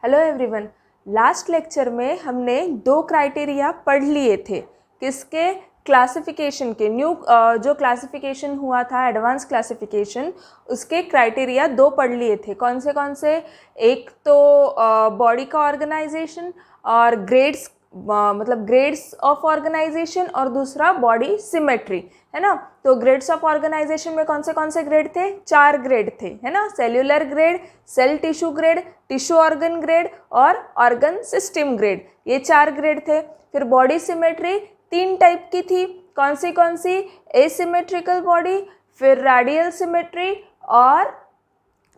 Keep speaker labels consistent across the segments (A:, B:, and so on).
A: Hello everyone. Last lecture में हमने दो क्राइटेरिया पढ़ लिए थे। किसके? क्लासिफिकेशन के। न्यू जो क्लासिफिकेशन हुआ था एडवांस क्लासिफिकेशन, उसके क्राइटेरिया दो पढ़ लिए थे। कौन से? एक तो बॉडी का ऑर्गेनाइजेशन और ग्रेड्स, मतलब ग्रेड्स ऑफ ऑर्गेनाइजेशन, और दूसरा बॉडी सिमेट्री, है ना। तो ग्रेड्स ऑफ ऑर्गेनाइजेशन में कौन से ग्रेड थे? 4 ग्रेड थे, है ना। Cellular grade, cell tissue grade, tissue organ grade और ऑर्गन सिस्टम ग्रेड, ये 4 ग्रेड थे। फिर बॉडी सिमेट्री 3 टाइप की थी। कौन सी? एसिमेट्रिकल बॉडी, फिर रेडियल सिमेट्री और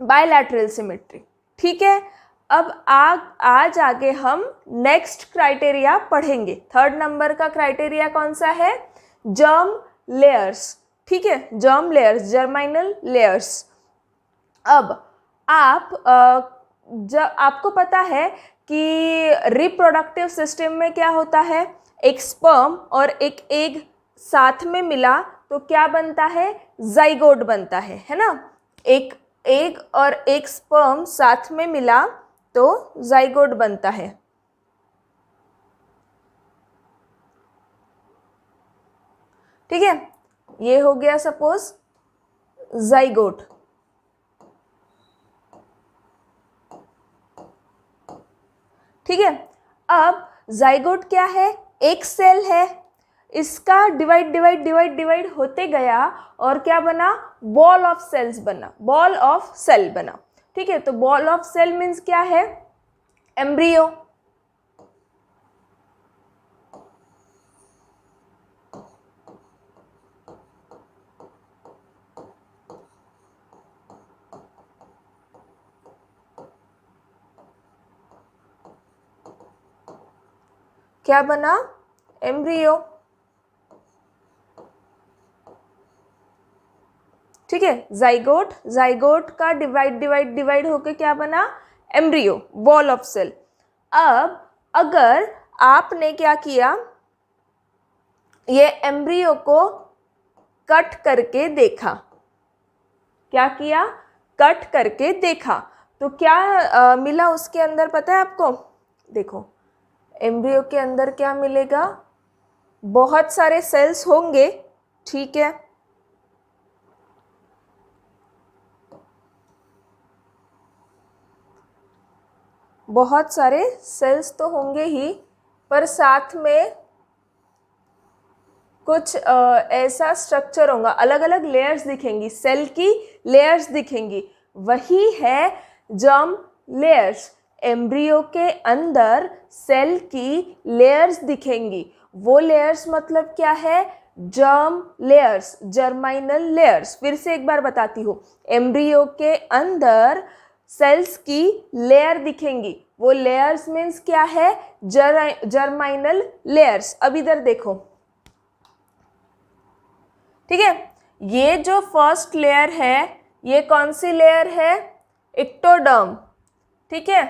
A: बायलैटरल सिमेट्री। ठीक है। अब आज आगे हम नेक्स्ट क्राइटेरिया पढ़ेंगे। 3rd नंबर का क्राइटेरिया कौन सा है? Germ layers. ठीक है, जर्म लेयर्स, जर्माइनल लेयर्स। अब आपको पता है कि रिप्रोडक्टिव सिस्टम में क्या होता है? एक स्पर्म और एक एग साथ में मिला तो क्या बनता है? जाइगोट बनता है ना। एक एग और एक स्पर्म साथ में मिला तो जाइगोट बनता है। ठीक है, ये हो गया सपोज जाइगोट। ठीक है। अब जाइगोट क्या है? एक सेल है, इसका डिवाइड होते गया और क्या बना? बॉल ऑफ सेल्स बना, बॉल ऑफ सेल बना। ठीक है, तो बॉल ऑफ सेल मीन्स क्या है? एम्ब्रियो। क्या बना? एम्ब्रियो। ठीक है, जाइगोट का डिवाइड होके क्या बना? Embryo, ball of cell. अब अगर आपने क्या किया, ये एम्ब्रियो को कट करके देखा। क्या किया? कट करके देखा तो क्या मिला उसके अंदर, पता है आपको? देखो, एम्ब्रियो के अंदर क्या मिलेगा? बहुत सारे सेल्स होंगे। ठीक है, बहुत सारे सेल्स तो होंगे ही, पर साथ में कुछ ऐसा स्ट्रक्चर होगा, अलग अलग लेयर्स दिखेंगी, सेल की लेयर्स दिखेंगी, वही है जर्म लेयर्स। एम्ब्रियो के अंदर सेल की लेयर्स दिखेंगी, वो लेयर्स मतलब क्या है? Germ layers, germinal layers. फिर से एक बार बताती हूँ, एम्ब्रियो के अंदर सेल्स की लेयर दिखेंगी, वो लेयर्स मीन्स क्या है? जर्माइनल लेयर्स। अब इधर देखो, ठीक है, ये जो फर्स्ट लेयर है, ये कौन सी लेयर है? एक्टोडर्म। ठीक है,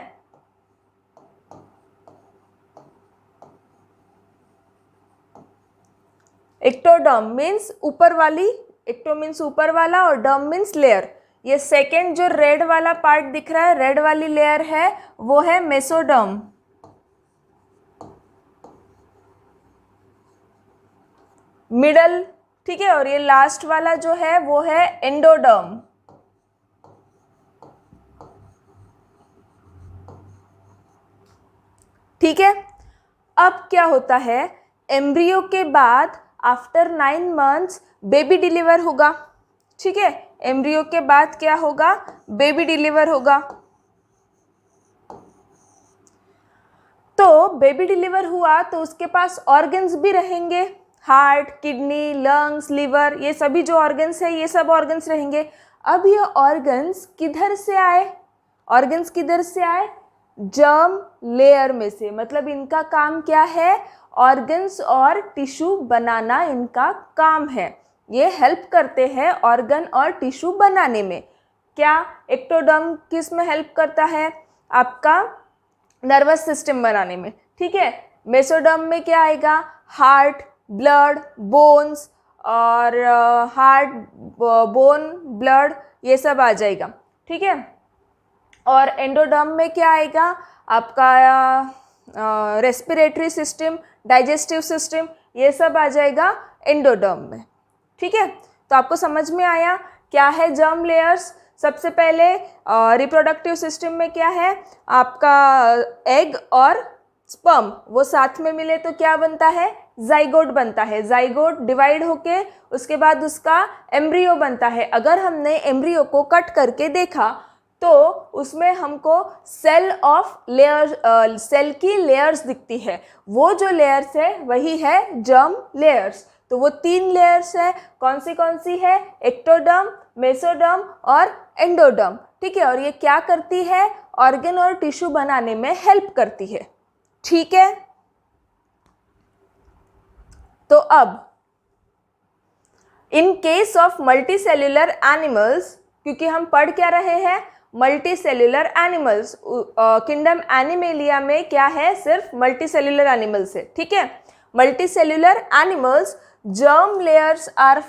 A: एक्टोडर्म मीन्स ऊपर वाली, एक्टो मीन्स ऊपर वाला और डर्म मीन्स लेयर। ये सेकेंड जो रेड वाला पार्ट दिख रहा है, रेड वाली लेयर है, वो है मेसोडर्म। मिडल, ठीक है, और ये लास्ट वाला जो है वो है एंडोडर्म। ठीक है। अब क्या होता है? एम्ब्रियो के बाद आफ्टर 9 मंथ्स बेबी डिलीवर होगा। ठीक है, एम्ब्रियो के बाद क्या होगा? बेबी डिलीवर होगा। तो बेबी डिलीवर हुआ तो उसके पास ऑर्गन्स भी रहेंगे, हार्ट, किडनी, लंग्स, लिवर, ये सभी जो ऑर्गन्स है, ये सब ऑर्गन्स रहेंगे। अब ये ऑर्गन्स किधर से आए? ऑर्गन्स किधर से आए? जर्म लेयर में से। मतलब इनका काम क्या है? ऑर्गन्स और टिश्यू बनाना इनका काम है। ये हेल्प करते हैं ऑर्गन और टिश्यू बनाने में। क्या? एक्टोडर्म किस में हेल्प करता है? आपका नर्वस सिस्टम बनाने में। ठीक है, मेसोडर्म में क्या आएगा? हार्ट, ब्लड, बोन्स, और हार्ट, बोन, ब्लड, ये सब आ जाएगा। ठीक है, और एंडोडर्म में क्या आएगा आपका, रेस्पिरेटरी सिस्टम, डाइजेस्टिव सिस्टम, ये सब आ जाएगा एंडोडर्म में। ठीक है, तो आपको समझ में आया क्या है जर्म लेयर्स। सबसे पहले रिप्रोडक्टिव सिस्टम में क्या है आपका, एग और स्पर्म वो साथ में मिले तो क्या बनता है, जाइगोट बनता है। जाइगोट डिवाइड होके उसके बाद उसका एम्ब्रियो बनता है। अगर हमने एम्ब्रियो को कट करके देखा तो उसमें हमको सेल ऑफ लेयर, सेल की लेयर्स दिखती है। वो जो लेयर्स है वही है जर्म लेयर्स। तो वो 3 लेयर्स है, कौन सी है, एक्टोडर्म, मेसोडर्म और एंडोडर्म। ठीक है, और ये क्या करती है, ऑर्गन और टिश्यू बनाने में हेल्प करती है। ठीक है, तो अब in case of multicellular animals, क्योंकि हम पढ़ क्या रहे हैं, मल्टीसेल्युलर एनिमल्स, किंगडम एनिमेलिया में क्या है, सिर्फ मल्टीसेल्युलर एनिमल्स है। ठीक है, multicellular animals germ layers are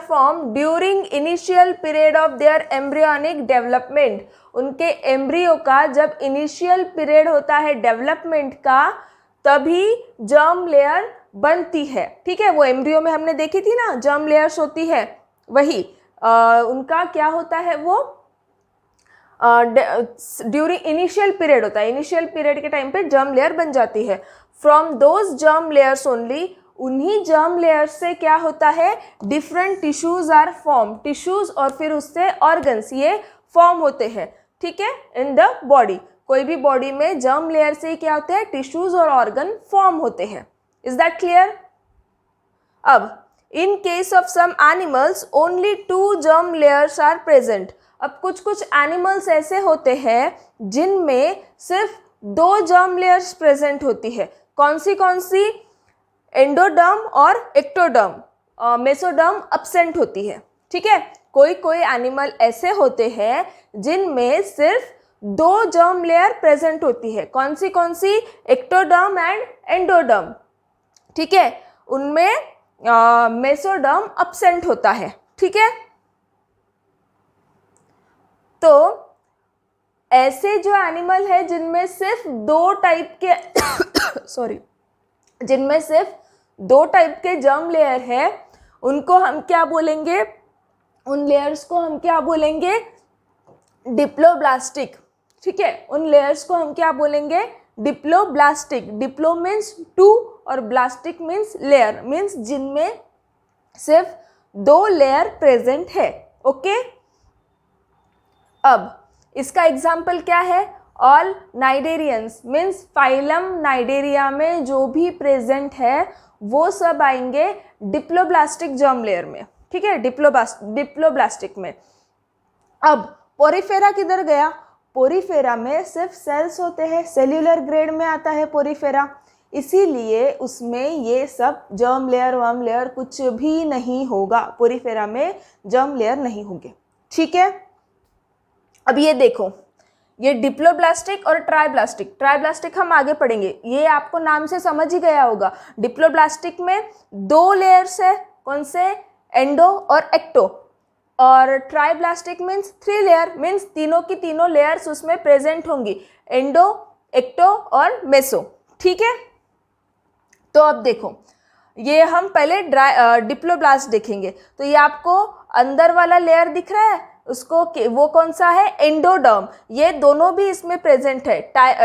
A: formed during initial period of their embryonic development। उनके एम्ब्रियो का जब इनिशियल पीरियड होता है डेवलपमेंट का, तभी जर्म लेयर बनती है। ठीक है, वो एम्ब्रियो में हमने देखी थी ना जर्म लेयर्स होती है, वही उनका क्या होता है, वो ड्यूरिंग इनिशियल पीरियड होता है। इनिशियल पीरियड के टाइम पे जर्म लेयर बन जाती है। From those germ layers only, उन्हीं जर्म लेयर्स से क्या होता है, different tissues are form, tissues और फिर उससे ऑर्गन्स ये फॉर्म होते हैं। ठीक है, इन द बॉडी, कोई भी बॉडी में जर्म लेयर से क्या होते हैं, टिश्यूज और ऑर्गन फॉर्म होते हैं। Is that clear. अब in case of some animals only 2 germ layers are present. अब कुछ एनिमल्स ऐसे होते हैं जिनमें सिर्फ 2 जर्म लेयर्स प्रेजेंट होती है। कौन सी, एंडोडर्म और एक्टोडर्म, मेसोडर्म अब्सेंट होती है। ठीक है, कोई एनिमल ऐसे होते हैं जिनमें सिर्फ 2 जर्म लेयर प्रेजेंट होती है। कौन सी, एक्टोडर्म एंड एंडोडर्म। ठीक है, उनमें मेसोडर्म अब्सेंट होता है। ठीक है, तो ऐसे जो एनिमल है जिनमें सिर्फ 2 टाइप के जिनमें सिर्फ 2 टाइप के जर्म लेयर है, उनको हम क्या बोलेंगे, उन लेयर्स को हम क्या बोलेंगे, डिप्लोब्लास्टिक। ठीक है, उन लेयर्स को हम क्या बोलेंगे, डिप्लोब्लास्टिक। डिप्लो मीन्स 2 और ब्लास्टिक मीन्स लेयर, मीन्स जिनमें सिर्फ 2 लेयर प्रेजेंट है। ओके, अब इसका एग्जाम्पल क्या है, all cnidarians means phylum Cnidaria में जो भी प्रेजेंट है वो सब आएंगे डिप्लोब्लास्टिक जर्म लेयर में। ठीक है, डिप्लोब्लास्टिक में। अब पोरीफेरा किधर गया, पोरीफेरा में सिर्फ सेल्स होते हैं, सेल्यूलर ग्रेड में आता है पोरीफेरा, इसीलिए उसमें ये सब जर्म लेयर वर्म लेयर कुछ भी नहीं होगा। पोरीफेरा में जर्म लेयर नहीं होंगे। ठीक है, अब ये देखो, ये डिप्लोब्लास्टिक और ट्राइब्लास्टिक हम आगे पढ़ेंगे, ये आपको नाम से समझ ही गया होगा। डिप्लोब्लास्टिक में 2 लेयर्स है, कौन से, एंडो और एक्टो, और ट्राइब्लास्टिक मीन्स 3 लेयर, मीन्स तीनों की तीनों लेयर्स उसमें प्रेजेंट होंगी, एंडो, एक्टो और मेसो। ठीक है, तो अब देखो, ये हम पहले डिप्लोब्लास्ट देखेंगे। तो ये आपको अंदर वाला लेयर दिख रहा है, उसको वो कौन सा है, एंडोडर्म। ये दोनों भी इसमें प्रेजेंट है,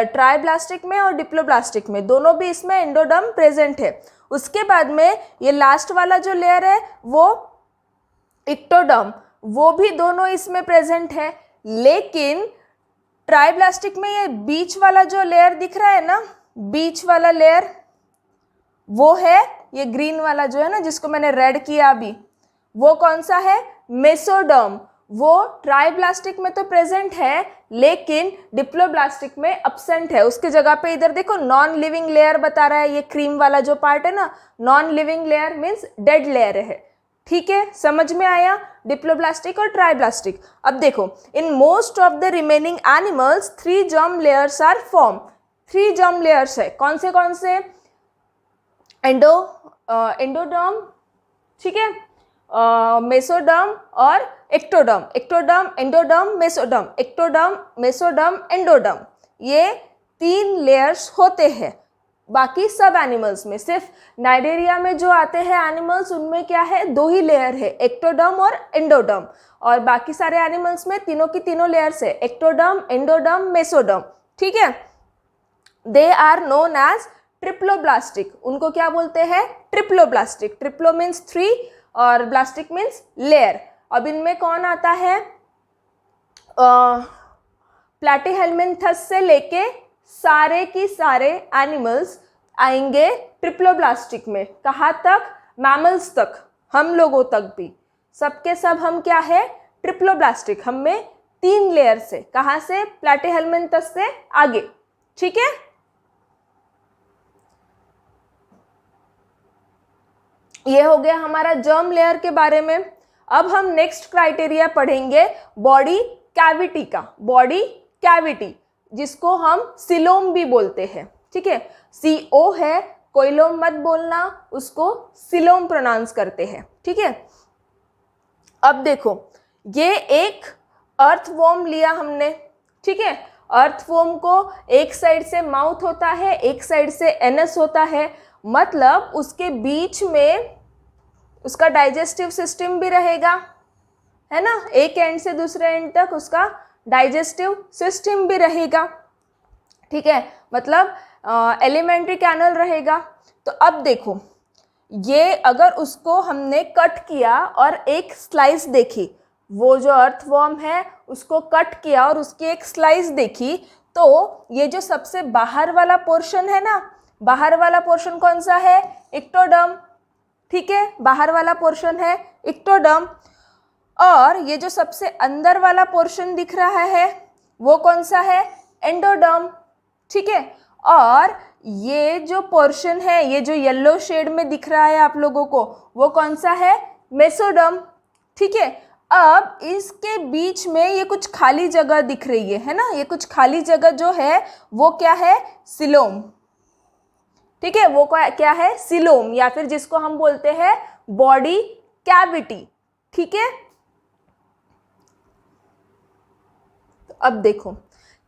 A: ट्राइब्लास्टिक में और डिप्लोब्लास्टिक में, दोनों भी इसमें एंडोडर्म प्रेजेंट है। उसके बाद में ये लास्ट वाला जो लेयर है वो एक्टोडर्म, वो भी दोनों इसमें प्रेजेंट है। लेकिन ट्राइब्लास्टिक में ये बीच वाला जो लेयर दिख रहा है ना, बीच वाला लेयर वो है ये ग्रीन वाला जो है ना, जिसको मैंने रेड किया अभी, वो कौन सा है, मेसोडर्म। वो ट्राइब्लास्टिक में तो प्रेजेंट है लेकिन डिप्लोब्लास्टिक में अब्सेंट है। उसकी जगह पे इधर देखो नॉन लिविंग लेयर बता रहा है, ये क्रीम वाला जो पार्ट है ना, non living layer means dead layer है। ठीक है, समझ में आया डिप्लोब्लास्टिक और ट्राइब्लास्टिक। अब देखो, in most of the remaining animals 3 germ layers are form. 3 germ layers है, कौन से, एंडोडर्म, ठीक है, मेसोडर्म और ectoderm, ectoderm, endoderm, mesoderm, ectoderm, mesoderm, endoderm, ये 3 लेयर्स होते हैं। बाकी सब एनिमल्स में, सिर्फ नाइडेरिया में जो आते हैं एनिमल्स उनमें क्या है, 2 ही लेयर है, एक्टोडर्म और एंडोडर्म, और बाकी सारे एनिमल्स में तीनों की तीनों लेयर्स है, एक्टोडर्म, एंडोडर्म, मेसोडर्म, ठीक है। They are known as triploblastic, उनको क्या बोलते हैं, ट्रिप्लोब्लास्टिक। ट्रिप्लो मीन्स 3 और ब्लास्टिक मीन्स लेयर। अब इनमें कौन आता है, प्लैटीहेलमिन्थस से लेके सारे की सारे एनिमल्स आएंगे ट्रिप्लोब्लास्टिक में। कहाँ तक, मैमल्स तक, हम लोगों तक भी, सबके सब हम क्या है, ट्रिप्लोब्लास्टिक। हम में 3 लेयर से, कहाँ से, प्लैटीहेलमिन्थस से आगे, ठीक है। ये हो गया हमारा जर्म लेयर के बारे में। अब हम नेक्स्ट क्राइटेरिया पढ़ेंगे बॉडी कैविटी का, बॉडी कैविटी जिसको हम सिलोम भी बोलते हैं, ठीक है। CO है, कोइलोम मत बोलना, उसको सिलोम प्रोनाउंस करते हैं, ठीक है। अब देखो, ये एक अर्थवॉर्म लिया हमने, ठीक है। अर्थवॉर्म को एक साइड से माउथ होता है, एक साइड से एनस होता है, मतलब उसके बीच में उसका डाइजेस्टिव सिस्टम भी रहेगा, है ना, एक एंड से दूसरे एंड तक उसका डाइजेस्टिव सिस्टम भी रहेगा, ठीक है, मतलब एलिमेंट्री कैनल रहेगा। तो अब देखो, ये अगर उसको हमने कट किया और एक स्लाइस देखी, वो जो अर्थवॉर्म है उसको कट किया और उसकी एक स्लाइस देखी, तो ये जो सबसे बाहर वाला पोर्शन है ना, बाहर वाला पोर्शन कौन सा है, एक्टोडर्म, ठीक है, बाहर वाला पोर्शन है एक्टोडर्म। और ये जो सबसे अंदर वाला पोर्शन दिख रहा है वो कौन सा है, एंडोडर्म, ठीक है। और ये जो पोर्शन है, ये जो येलो शेड में दिख रहा है आप लोगों को, वो कौन सा है, मेसोडर्म, ठीक है। अब इसके बीच में ये कुछ खाली जगह दिख रही है ना, ये कुछ खाली जगह जो है वो क्या है, सिलोम, ठीक है, वो क्या है, सिलोम, या फिर जिसको हम बोलते हैं बॉडी कैविटी, ठीक है। तो अब देखो,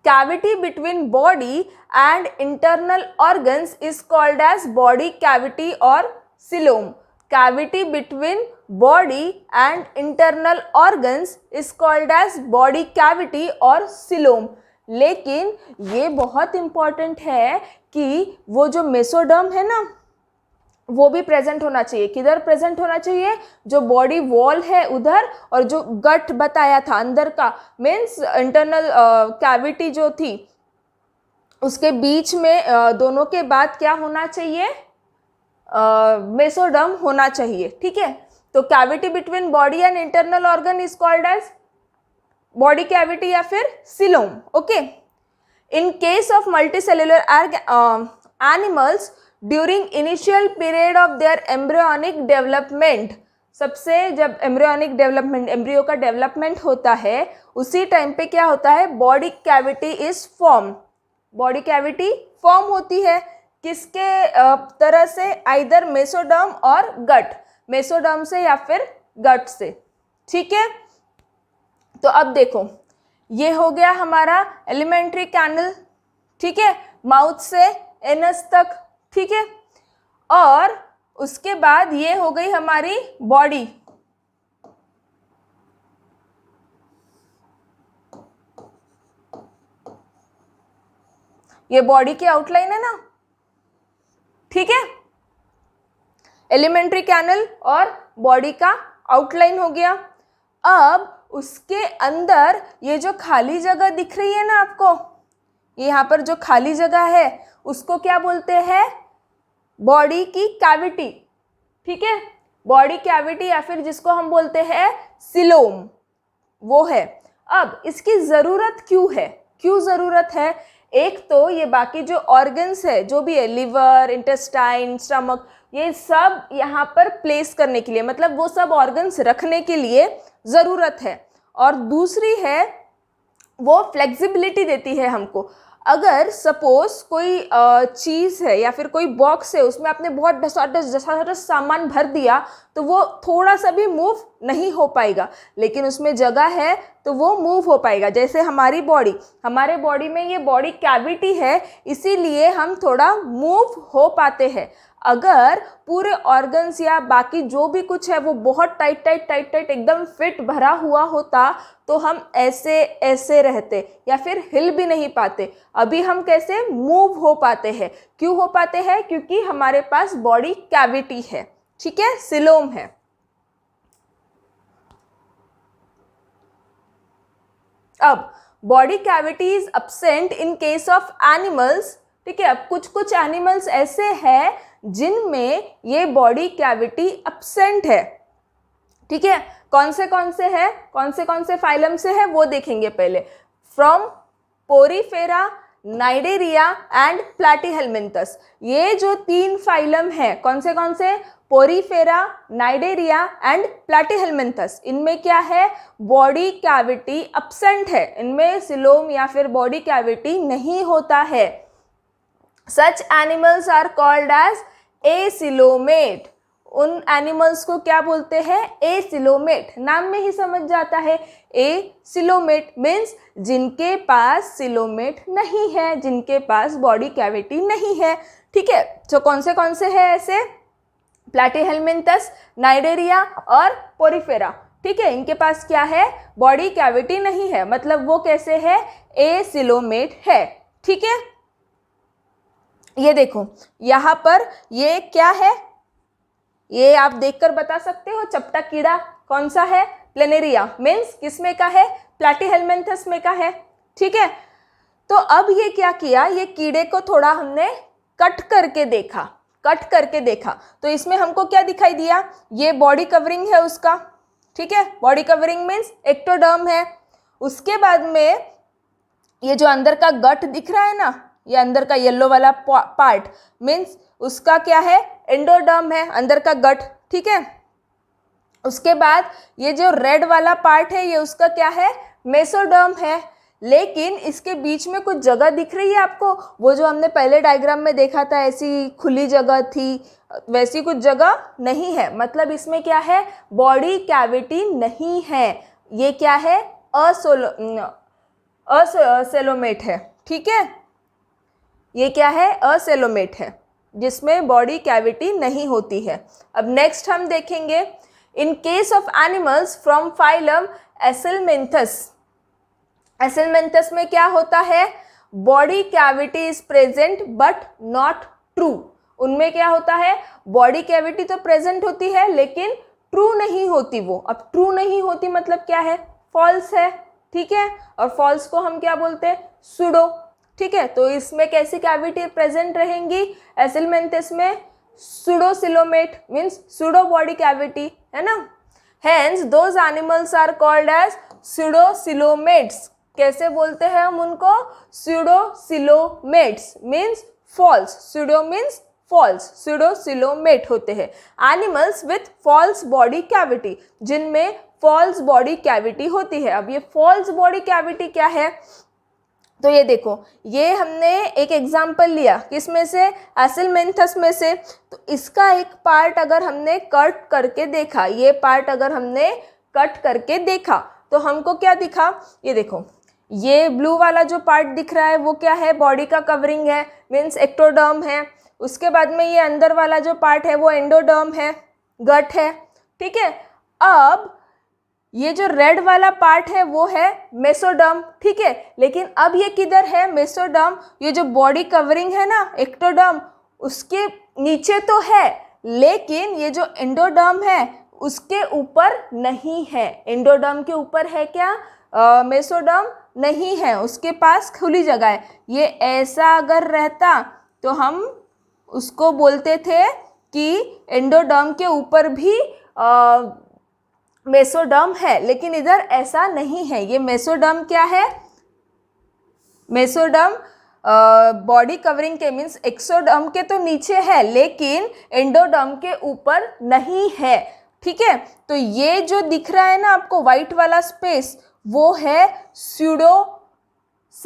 A: cavity between body and internal organs is called as body cavity और coelom. Cavity between body and internal organs is called as body cavity और सिलोम। लेकिन ये बहुत इम्पॉर्टेंट है कि वो जो मेसोडर्म है ना, वो भी प्रेजेंट होना चाहिए। किधर प्रेजेंट होना चाहिए, जो बॉडी वॉल है उधर, और जो गट बताया था अंदर का, मीन्स इंटरनल कैविटी जो थी उसके बीच में, दोनों के बाद क्या होना चाहिए, मेसोडर्म होना चाहिए, ठीक है। तो cavity between body and internal organ is called as body cavity या फिर coelom, okay. In case of multicellular animals during initial period of their embryonic development, सबसे जब एम्ब्रियोनिक डेवलपमेंट, एम्ब्रियो का डेवलपमेंट होता है, उसी टाइम पे क्या होता है, body cavity is form, body cavity form होती है। किसके तरह से, आइदर मेसोडर्म और गट, मेसोडर्म से या फिर गट से, ठीक है। तो अब देखो, ये हो गया हमारा एलिमेंट्री कैनल, ठीक है, माउथ से एनस तक, ठीक है। और उसके बाद ये हो गई हमारी बॉडी, ये बॉडी की आउटलाइन है ना, ठीक है, एलिमेंट्री कैनल और बॉडी का आउटलाइन हो गया। अब उसके अंदर ये जो खाली जगह दिख रही है ना आपको, यहाँ पर जो खाली जगह है उसको क्या बोलते हैं, बॉडी की कैविटी, ठीक है, बॉडी कैविटी या फिर जिसको हम बोलते हैं सिलोम, वो है। अब इसकी ज़रूरत क्यों है, क्यों ज़रूरत है, एक तो ये बाकी जो ऑर्गन्स है, जो भी है, लिवर, इंटेस्टाइन, स्टमक, ये सब यहाँ पर प्लेस करने के लिए, मतलब वो सब ऑर्गन्स रखने के लिए ज़रूरत है। और दूसरी है, वो फ्लेक्सिबिलिटी देती है हमको। अगर सपोज कोई चीज़ है या फिर कोई बॉक्स है, उसमें आपने बहुत ढसाढस सामान भर दिया तो वो थोड़ा सा भी मूव नहीं हो पाएगा, लेकिन उसमें जगह है तो वो मूव हो पाएगा। जैसे हमारी बॉडी, हमारे बॉडी में ये बॉडी कैविटी है, इसीलिए हम थोड़ा मूव हो पाते हैं। अगर पूरे ऑर्गन्स या बाकी जो भी कुछ है वो बहुत टाइट एकदम फिट भरा हुआ होता तो हम ऐसे ऐसे रहते या फिर हिल भी नहीं पाते। अभी हम कैसे मूव हो पाते हैं? क्यों हो पाते हैं? क्योंकि हमारे पास बॉडी कैविटी है, ठीक है, सिलोम है। अब body cavity is absent in case of animals, ठीक है। अब कुछ कुछ एनिमल्स ऐसे हैं जिनमें ये बॉडी कैविटी एब्सेंट है, ठीक है। कौन से है, कौन से फाइलम से है वो देखेंगे पहले। From Porifera, Cnidaria and Platyhelminthes, ये जो 3 फाइलम है, कौन से? Porifera, Cnidaria and Platyhelminthes. इनमें क्या है? बॉडी कैविटी एब्सेंट है, इनमें सिलोम या फिर बॉडी कैविटी नहीं होता है। Such animals are called as acoelomate. उन एनिमल्स को क्या बोलते हैं? एसिलोमेट। नाम में ही समझ जाता है, एसिलोमेट मीन्स जिनके पास सिलोमेट नहीं है, जिनके पास बॉडी कैविटी नहीं है, ठीक है। तो कौन से है ऐसे? प्लैटीहेलमिन्थस, नाइडेरिया और पोरीफेरा, ठीक है। इनके पास क्या है? बॉडी कैविटी नहीं है, मतलब वो कैसे है? एसिलोमेट है, ठीक है। ये देखो यहाँ पर ये क्या है? ये आप देखकर बता सकते हो, चपटा कीड़ा कौन सा है? प्लेनेरिया मीन्स किसमें का है? प्लैटीहेलमिन्थस में का है, ठीक है। तो अब ये क्या किया, ये कीड़े को थोड़ा हमने कट करके देखा, तो इसमें हमको क्या दिखाई दिया? ये बॉडी कवरिंग है उसका, ठीक है। बॉडी कवरिंग मीन्स एक्टोडर्म है। उसके बाद में ये जो अंदर का गट दिख रहा है ना, ये अंदर का येलो वाला पार्ट मीन्स उसका क्या है? एंडोडर्म है, अंदर का गट, ठीक है। उसके बाद ये जो रेड वाला पार्ट है, ये उसका क्या है? मेसोडर्म है। लेकिन इसके बीच में कुछ जगह दिख रही है आपको, वो जो हमने पहले डायग्राम में देखा था, ऐसी खुली जगह थी, वैसी कुछ जगह नहीं है, मतलब इसमें क्या है? बॉडी कैविटी नहीं है। ये क्या है? असेलोमेट है, ठीक है। ये क्या है? असेलोमेट है, जिसमें बॉडी कैविटी नहीं होती है। अब नेक्स्ट हम देखेंगे, in case of animals from phylum Aschelminthes, Aschelminthes में क्या होता है? Body cavity is present but not true. उनमें क्या होता है? बॉडी कैविटी तो प्रेजेंट होती है लेकिन ट्रू नहीं होती वो। अब ट्रू नहीं होती मतलब क्या है? फॉल्स है, ठीक है। और फॉल्स को हम क्या बोलते हैं? सूडो, ठीक है। तो इसमें कैसी कैविटी प्रेजेंट रहेंगी? एसेलमेंथस में pseudocoelomate means pseudo body cavity, है ना। Hence those animals are called as pseudocoelomates. कैसे बोलते हैं हम उनको? Pseudocoelomates means false, pseudo means false, pseudocoelomate होते हैं animals with false body cavity, जिनमें फॉल्स बॉडी कैविटी होती है। अब ये फॉल्स बॉडी कैविटी क्या है? तो ये देखो, ये हमने एक एग्जाम्पल लिया, किसमें से? एसेलमेंथस में से। तो इसका एक पार्ट अगर हमने कट करके देखा, ये पार्ट अगर हमने कट करके देखा तो हमको क्या दिखा? ये देखो, ये ब्लू वाला जो पार्ट दिख रहा है वो क्या है? बॉडी का कवरिंग है, मीन्स एक्टोडर्म है। उसके बाद में ये अंदर वाला जो पार्ट है वो एंडोडर्म है, गट है, ठीक है। अब ये जो रेड वाला पार्ट है वो है मेसोडर्म, ठीक है। लेकिन अब ये किधर है? मेसोडर्म, ये जो बॉडी कवरिंग है ना, एक्टोडर्म, उसके नीचे तो है, लेकिन ये जो एंडोडर्म है उसके ऊपर नहीं है। एंडोडर्म के ऊपर है क्या? मेसोडर्म नहीं है, उसके पास खुली जगह है। ये ऐसा अगर रहता तो हम उसको बोलते थे कि एंडोडर्म के ऊपर भी मेसोडर्म है, लेकिन इधर ऐसा नहीं है। ये मेसोडर्म क्या है? मेसोडर्म बॉडी कवरिंग के मीन्स एक्सोडर्म के तो नीचे है, लेकिन एंडोडर्म के ऊपर नहीं है, ठीक है। तो ये जो दिख रहा है ना आपको वाइट वाला स्पेस, वो है pseudocoelomates,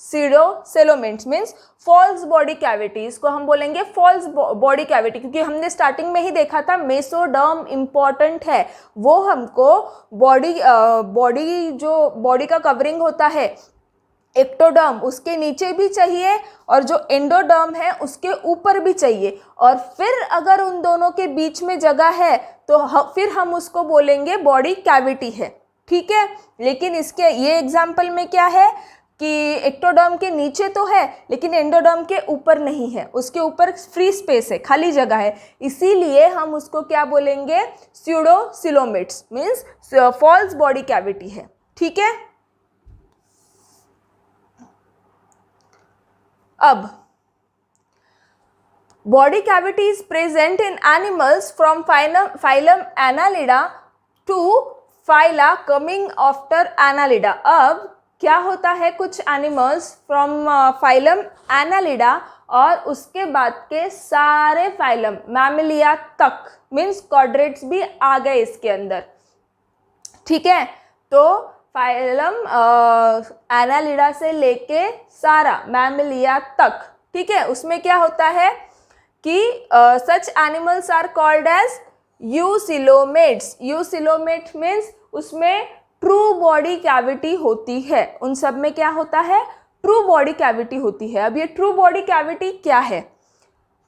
A: pseudocoelomates means false body cavity, इसको हम बोलेंगे फॉल्स बॉडी कैविटी, क्योंकि हमने स्टार्टिंग में ही देखा था मेसोडर्म इम्पॉर्टेंट है, वो हमको बॉडी का कवरिंग होता है एक्टोडर्म उसके नीचे भी चाहिए और जो एंडोडर्म है उसके ऊपर भी चाहिए, और फिर अगर उन दोनों के बीच में जगह है तो फिर हम उसको बोलेंगे बॉडी कैविटी है, ठीक है। लेकिन इसके ये एग्जाम्पल में क्या है कि एक्टोडर्म के नीचे तो है लेकिन एंडोडर्म के ऊपर नहीं है, उसके ऊपर फ्री स्पेस है, खाली जगह है, इसीलिए हम उसको क्या बोलेंगे, pseudocoelomates means false body cavity है, ठीक है। अब body cavity is present in animals from phylum Annelida to phyla coming after Annelida। अब क्या होता है, कुछ एनिमल्स फ्रॉम फाइलम एनालिडा और उसके बाद के सारे फाइलम मैमिलिया तक मीन्स कॉर्डेट्स भी आ गए इसके अंदर, ठीक है। तो फाइलम एनालिडा से लेके सारा मैमिलिया तक, ठीक है, उसमें क्या होता है कि such animals are called as eucoelomates. Eucoelomate means उसमें ट्रू बॉडी कैविटी होती है, उन सब में क्या होता है, ट्रू बॉडी कैविटी होती है। अब ये ट्रू बॉडी कैविटी क्या है,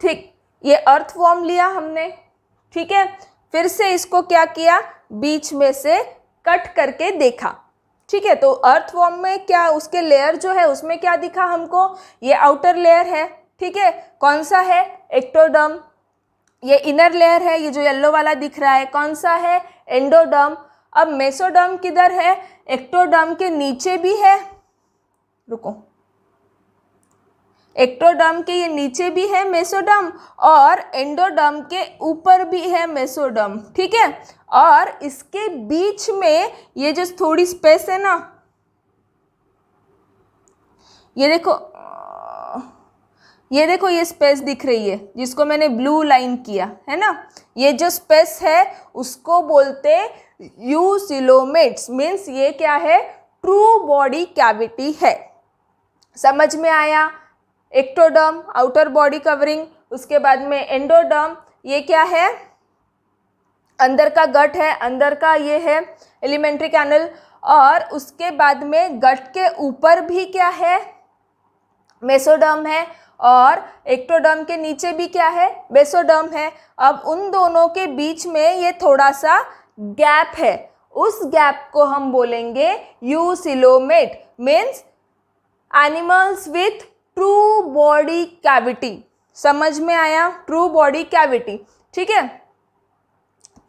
A: ठीक, ये अर्थवॉर्म लिया हमने, ठीक है, फिर से इसको क्या किया, बीच में से कट करके देखा, ठीक है। तो अर्थवॉर्म में क्या, उसके लेयर जो है उसमें क्या दिखा हमको, ये आउटर लेयर है, ठीक है, कौन सा है, एक्टोडर्म। ये इनर लेयर है, ये जो येलो वाला दिख रहा है कौन सा है, एंडोडर्म। अब मेसोडर्म किधर है, एक्टोडर्म के नीचे भी है, रुको, एक्टोडर्म के ये नीचे भी है मेसोडर्म और एंडोडर्म के ऊपर भी है मेसोडर्म, ठीक है। और इसके बीच में ये जो थोड़ी स्पेस है ना, ये देखो ये स्पेस दिख रही है जिसको मैंने ब्लू लाइन किया है ना, ये जो स्पेस है उसको बोलते यूसिलोमेट्स मीन्स ये क्या है, ट्रू बॉडी कैविटी है। समझ में आया, एक्टोडर्म आउटर बॉडी कवरिंग, उसके बाद में एंडोडर्म, ये क्या है, अंदर का गट है, अंदर का ये है एलिमेंट्री कैनल, और उसके बाद में गट के ऊपर भी क्या है, मेसोडर्म है, और एक्टोडर्म के नीचे भी क्या है, बेसोडर्म है। अब उन दोनों के बीच में ये थोड़ा सा गैप है, उस गैप को हम बोलेंगे eucoelomate means animals with true body cavity. समझ में आया, ट्रू बॉडी कैविटी, ठीक है।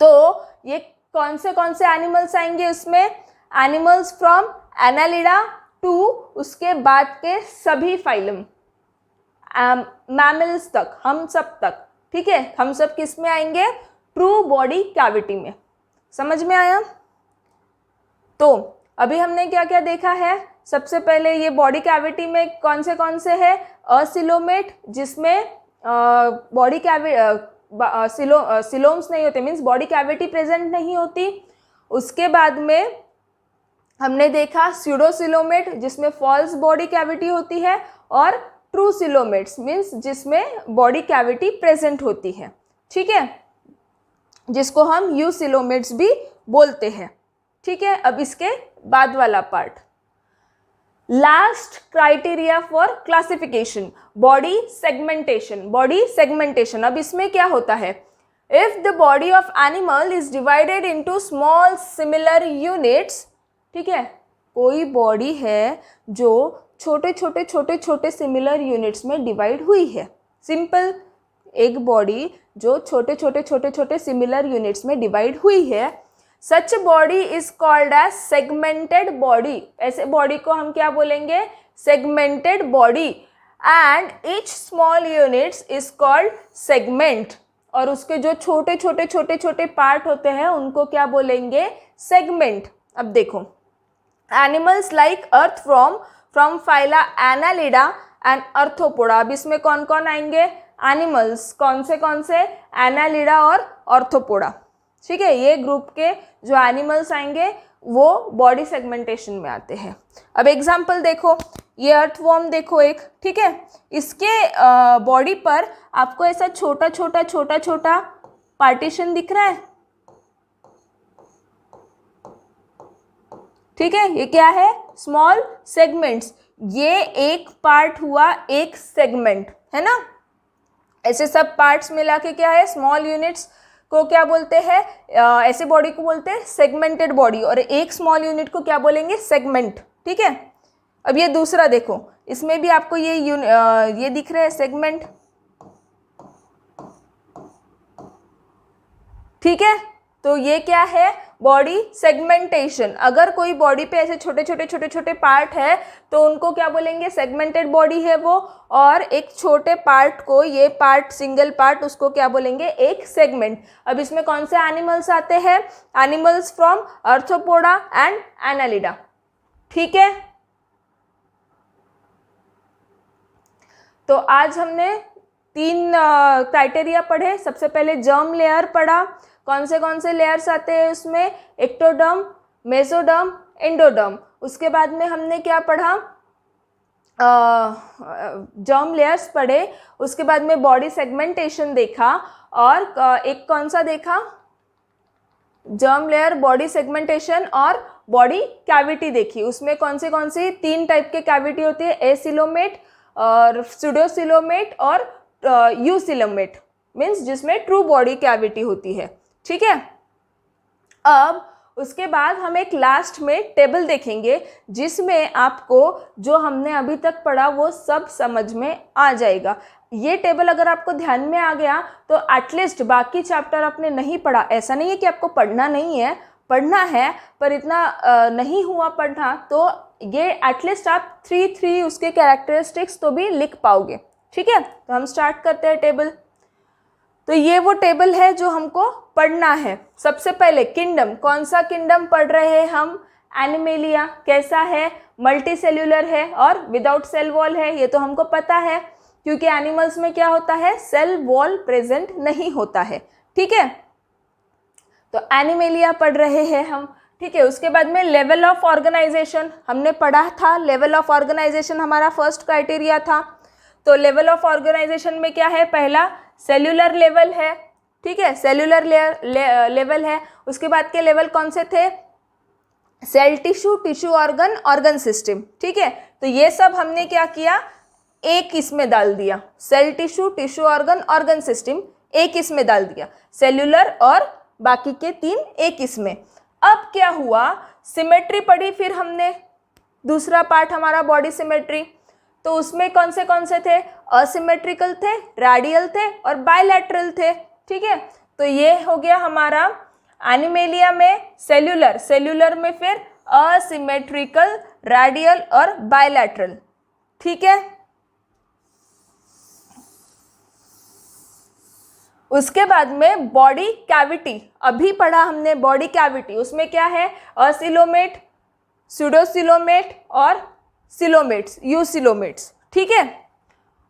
A: तो ये कौन से एनिमल्स आएंगे उसमें, एनिमल्स फ्रॉम एनालिडा टू उसके बाद के सभी फाइलम मैमल्स तक, हम सब तक, ठीक है, हम सब किस में आएंगे, ट्रू बॉडी कैविटी में। समझ में आया। तो अभी हमने क्या क्या देखा है, सबसे पहले ये बॉडी कैविटी में कौन से है, असिलोमेट जिसमें बॉडी सिलोम्स नहीं होते मीन्स बॉडी कैविटी प्रेजेंट नहीं होती। उसके बाद में हमने देखा स्यूडोसिलोमेट जिसमें फॉल्स बॉडी कैविटी होती है, और ट्रू सिलोमेट्स मीन्स जिसमें बॉडी कैविटी प्रेजेंट होती है, ठीक है, जिसको हम यूसिलोमेट्स भी बोलते हैं, ठीक है। अब इसके बाद वाला part, last criteria for classification, body segmentation. Body segmentation, अब इसमें क्या होता है, if the body of animal is divided into small similar units, ठीक है, कोई बॉडी है जो छोटे सिमिलर यूनिट्स में डिवाइड हुई है, सिंपल, एक बॉडी जो छोटे सिमिलर यूनिट्स में डिवाइड हुई है, such body is called as segmented body. ऐसे बॉडी को हम क्या बोलेंगे, segmented body, and each small units is called segment, और उसके जो छोटे पार्ट होते हैं उनको क्या बोलेंगे, सेगमेंट। अब देखो, animals like earthworm from phyla Annelida and Arthropoda. अब इसमें कौन कौन आएंगे, एनिमल्स कौन से, एनालिडा और अर्थोपोडा, ठीक है, ये ग्रुप के जो एनिमल्स आएंगे वो बॉडी सेगमेंटेशन में आते हैं। अब एग्जाम्पल देखो, ये अर्थवॉर्म देखो एक, ठीक है, इसके बॉडी पर आपको ऐसा छोटा छोटा छोटा छोटा पार्टीशन दिख रहा है, ठीक है, ये क्या है, स्मॉल सेगमेंट्स, ये एक पार्ट हुआ, एक सेगमेंट है ना। ऐसे सब पार्ट्स मिला के क्या है, स्मॉल यूनिट्स को क्या बोलते हैं, ऐसे बॉडी को बोलते हैं सेगमेंटेड बॉडी, और एक स्मॉल यूनिट को क्या बोलेंगे, सेगमेंट, ठीक है। अब ये दूसरा देखो, इसमें भी आपको ये दिख रहा है सेगमेंट, ठीक है। तो ये क्या है, बॉडी सेगमेंटेशन। अगर कोई बॉडी पे ऐसे छोटे छोटे छोटे छोटे पार्ट है तो उनको क्या बोलेंगे, सेगमेंटेड बॉडी है वो, और एक छोटे पार्ट को, ये पार्ट सिंगल पार्ट, उसको क्या बोलेंगे, एक सेगमेंट। अब इसमें कौन से एनिमल्स आते हैं, animals from arthropoda and Annelida, ठीक है। तो आज हमने 3 क्राइटेरिया पढ़े। सबसे पहले जर्म लेयर पढ़ा, कौन से लेयर्स आते हैं उसमें, एक्टोडर्म, मेसोडर्म, एंडोडर्म। उसके बाद में हमने क्या पढ़ा, जर्म लेयर्स पढ़े, उसके बाद में बॉडी सेगमेंटेशन देखा, और एक कौन सा देखा, जर्म लेयर, बॉडी सेगमेंटेशन और बॉडी कैविटी देखी। उसमें कौन सी 3 टाइप के कैविटी होती है, एसिलोमेट और सूडोसिलोमेट और यूसिलोमेट, मीन्स जिसमें ट्रू बॉडी कैविटी होती है, ठीक है। अब उसके बाद हम एक लास्ट में टेबल देखेंगे जिसमें आपको जो हमने अभी तक पढ़ा वो सब समझ में आ जाएगा। ये टेबल अगर आपको ध्यान में आ गया तो एटलीस्ट बाकी चैप्टर आपने नहीं पढ़ा, ऐसा नहीं है कि आपको पढ़ना नहीं है, पढ़ना है, पर इतना नहीं हुआ पढ़ना, तो ये एटलीस्ट आप 3 उसके कैरेक्टरिस्टिक्स तो भी लिख पाओगे, ठीक है। तो हम स्टार्ट करते हैं टेबल। तो ये वो टेबल है जो हमको पढ़ना है। सबसे पहले किंगडम, कौन सा किंगडम पढ़ रहे हैं हम, एनिमेलिया, कैसा है, मल्टी सेल्यूलर है और विदाउट सेल वॉल है, ये तो हमको पता है, क्योंकि एनिमल्स में क्या होता है, सेल वॉल प्रेजेंट नहीं होता है, ठीक है। तो एनिमेलिया पढ़ रहे हैं हम, ठीक है। उसके बाद में लेवल ऑफ ऑर्गेनाइजेशन हमने पढ़ा था, लेवल ऑफ ऑर्गेनाइजेशन हमारा फर्स्ट क्राइटेरिया था। तो लेवल ऑफ ऑर्गेनाइजेशन में क्या है, पहला सेल्यूलर लेवल है, ठीक है, सेल्यूलर लेवल है। उसके बाद के लेवल कौन से थे, cell tissue, tissue organ, organ system, ठीक है। तो ये सब हमने क्या किया, एक इसमें डाल दिया, cell tissue, tissue organ, organ system एक इसमें डाल दिया, सेल्यूलर और बाकी के 3 एक इसमें। अब क्या हुआ, सिमेट्री पढ़ी फिर हमने, दूसरा पार्ट हमारा बॉडी सिमेट्री। तो उसमें कौन से थे, असिमेट्रिकल थे, रेडियल थे और बायलैटरल थे, ठीक है। तो ये हो गया हमारा एनिमेलिया में सेल्यूलर, सेल्यूलर में फिर असिमेट्रिकल, रेडियल और बायलैटरल, ठीक है। उसके बाद में बॉडी कैविटी, अभी पढ़ा हमने बॉडी कैविटी, उसमें क्या है, असिलोमेट, सूडोसिलोमेट और सिलोमेट्स, यूसिलोमेट्स, ठीक है।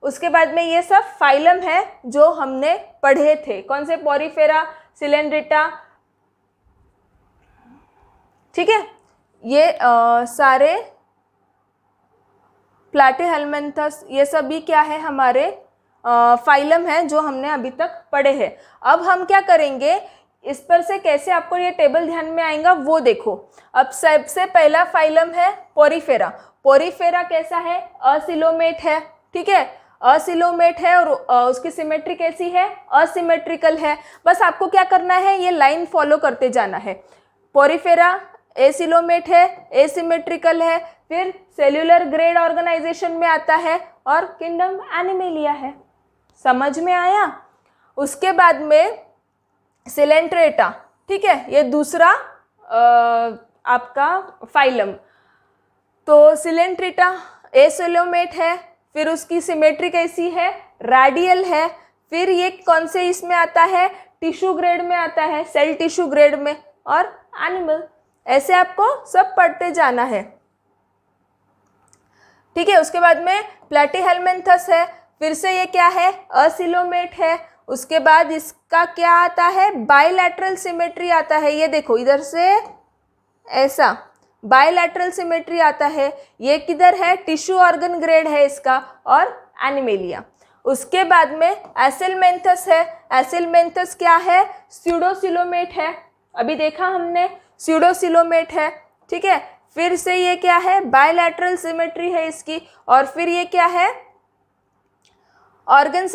A: उसके बाद में ये सब फाइलम है जो हमने पढ़े थे, कौन से, पोरीफेरा, सिलेंड्रिटा, ठीक है। ये सारे प्लैटीहेल्मिन्थस, ये सभी क्या है, हमारे फाइलम है जो हमने अभी तक पढ़े हैं। अब हम क्या करेंगे, इस पर से कैसे आपको ये टेबल ध्यान में आएगा वो देखो। अब सबसे पहला फाइलम है पोरीफेरा। पोरीफेरा कैसा है, असिलोमेट है, ठीक है, असिलोमेट है, और उसकी सिमेट्री कैसी है, असिमेट्रिकल है। बस आपको क्या करना है, ये लाइन फॉलो करते जाना है। पोरीफेरा एसिलोमेट है, एसिमेट्रिकल है, फिर सेल्यूलर ग्रेड ऑर्गेनाइजेशन में आता है, और किंगडम एनिमेलिया है। समझ में आया। उसके बाद में सिलेंट्रेटा, ठीक है, ये दूसरा आपका फाइलम। तो सिलेंट्रेटा एसिलोमेट है, फिर उसकी सिमेट्री कैसी है, रेडियल है, फिर ये कौन से इसमें आता है, टिश्यू ग्रेड में आता है, सेल टिश्यू ग्रेड में, और एनिमल। ऐसे आपको सब पढ़ते जाना है, ठीक है। उसके बाद में प्लैटीहेल्मिन्थस है, फिर से ये क्या है, असिलोमेट है। उसके बाद इसका क्या आता है, बायलैटरल सिमेट्री आता है, ये देखो इधर से ऐसा, बायलैटरल सिमेट्री आता है, ये किधर है, टिश्यू ऑर्गन ग्रेड है इसका, और एनिमेलिया। उसके बाद में एसिलमेंथस है। एसिलमेंथस क्या है, स्यूडोसिलोमेट है, अभी देखा हमने, स्यूडोसिलोमेट है, ठीक है। फिर से ये क्या है, बायलैटरल सिमेट्री है इसकी, और फिर ये क्या है, ऑर्गन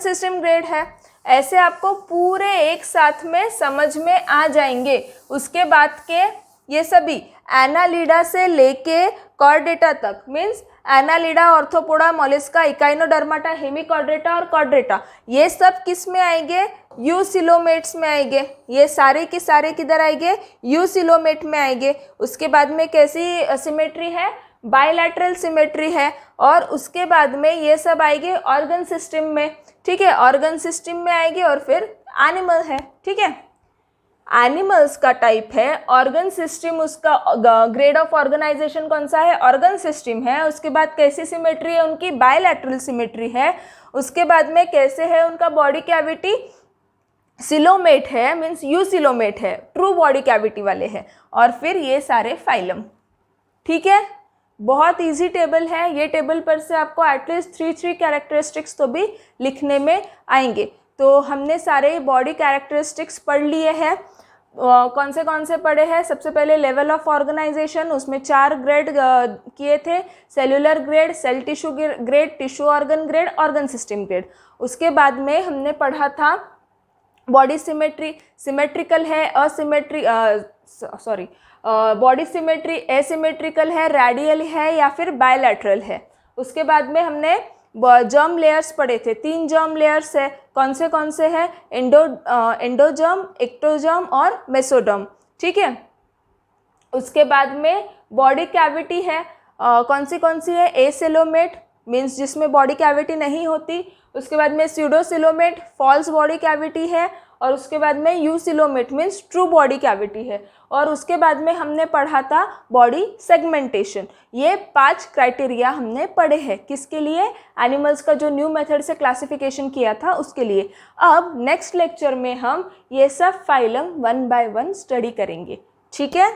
A: सिस्टम ग्रेड है। ऐसे आपको पूरे एक साथ में समझ में आ जाएंगे। उसके बाद के ये सभी एनालिडा से लेके कॉर्डेटा तक, means Annelida, arthropoda, Mollusca, Echinodermata, Hemichordata और कॉर्डेटा, ये सब किस में आएंगे, यूसिलोमेट्स में आएंगे। ये सारे के सारे किधर आएंगे, यूसिलोमेट में आएंगे। उसके बाद में कैसी सिमेट्री है, बायलैटरल सिमेट्री है। और उसके बाद में ये सब आएंगे ऑर्गन सिस्टम में, ठीक है, ऑर्गन सिस्टम में आएंगे। और फिर एनिमल है, ठीक है, एनिमल्स का टाइप है ऑर्गन सिस्टम, उसका ग्रेड ऑफ ऑर्गेनाइजेशन कौन सा है, ऑर्गन सिस्टम है। उसके बाद कैसी सिमेट्री है उनकी, बायलैटरल सिमेट्री है। उसके बाद में कैसे है उनका बॉडी कैविटी, सिलोमेट है, मीन्स यूसिलोमेट है, ट्रू बॉडी कैविटी वाले हैं। और फिर ये सारे फाइलम, ठीक है। बहुत इजी टेबल है ये। टेबल पर से आपको एटलीस्ट 3 कैरेक्टरिस्टिक्स तो भी लिखने में आएंगे। तो हमने सारे बॉडी कैरेक्टरिस्टिक्स पढ़ लिए हैं। कौन से पढ़े हैं, सबसे पहले लेवल ऑफ ऑर्गेनाइजेशन, उसमें 4 ग्रेड किए थे, cellular grade, cell tissue grade, tissue organ grade, organ system grade. उसके बाद में हमने पढ़ा था बॉडी सिमेट्री, सिमेट्रिकल है, बॉडी सिमेट्री एसिमेट्रिकल है, रेडियल है या फिर बायलैटरल है। उसके बाद में हमने जर्म लेयर्स पढ़े थे, 3 जर्म लेयर्स है। कौन से हैं, एंडोजर्म, एक्टोजर्म और मेसोडर्म, ठीक है। उसके बाद में बॉडी कैविटी है, कौन सी है, एसिलोमेट, मीन्स जिसमें बॉडी कैविटी नहीं होती। उसके बाद में स्यूडोसिलोमेट, फॉल्स बॉडी कैविटी है। और उसके बाद में eucoelomate, means true body cavity है। और उसके बाद में हमने पढ़ा था बॉडी सेगमेंटेशन। ये 5 क्राइटेरिया हमने पढ़े हैं, किसके लिए, एनिमल्स का जो न्यू मेथड से क्लासिफिकेशन किया था उसके लिए। अब नेक्स्ट लेक्चर में हम ये सब फाइलम 1 बाय 1 स्टडी करेंगे, ठीक है।